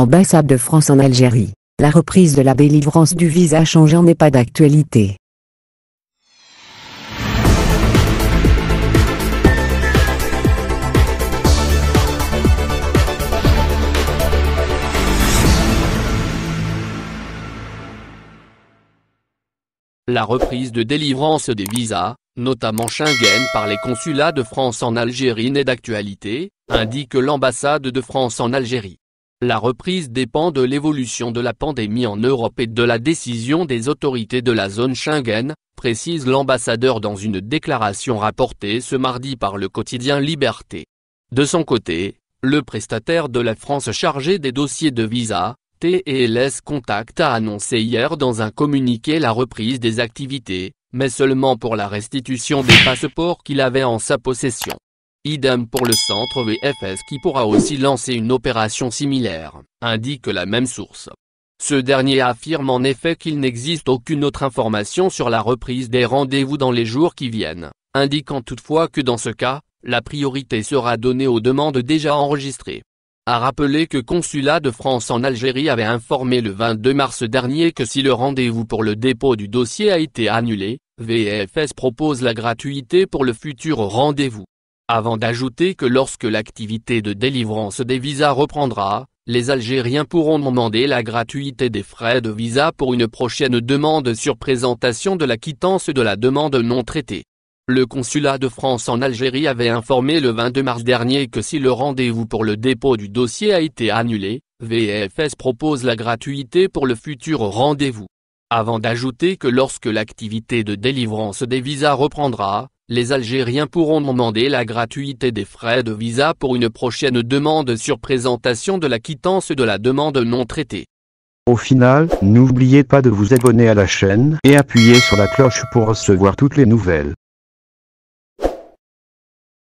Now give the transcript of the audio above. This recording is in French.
Ambassade de France en Algérie. La reprise de la délivrance du visa changeant n'est pas d'actualité. La reprise de délivrance des visas, notamment Schengen par les consulats de France en Algérie n'est d'actualité, indique l'ambassade de France en Algérie. La reprise dépend de l'évolution de la pandémie en Europe et de la décision des autorités de la zone Schengen, précise l'ambassadeur dans une déclaration rapportée ce mardi par le quotidien Liberté. De son côté, le prestataire de la France chargé des dossiers de visa, TLS Contact, a annoncé hier dans un communiqué la reprise des activités, mais seulement pour la restitution des passeports qu'il avait en sa possession. Idem pour le centre VFS qui pourra aussi lancer une opération similaire, indique la même source. Ce dernier affirme en effet qu'il n'existe aucune autre information sur la reprise des rendez-vous dans les jours qui viennent, indiquant toutefois que dans ce cas, la priorité sera donnée aux demandes déjà enregistrées. A rappelé que Consulat de France en Algérie avait informé le 22 mars dernier que si le rendez-vous pour le dépôt du dossier a été annulé, VFS propose la gratuité pour le futur rendez-vous. Avant d'ajouter que lorsque l'activité de délivrance des visas reprendra, les Algériens pourront demander la gratuité des frais de visa pour une prochaine demande sur présentation de la quittance de la demande non traitée. Le consulat de France en Algérie avait informé le 22 mars dernier que si le rendez-vous pour le dépôt du dossier a été annulé, VFS propose la gratuité pour le futur rendez-vous. Avant d'ajouter que lorsque l'activité de délivrance des visas reprendra, les Algériens pourront demander la gratuité des frais de visa pour une prochaine demande sur présentation de la quittance de la demande non traitée. Au final, n'oubliez pas de vous abonner à la chaîne et appuyer sur la cloche pour recevoir toutes les nouvelles.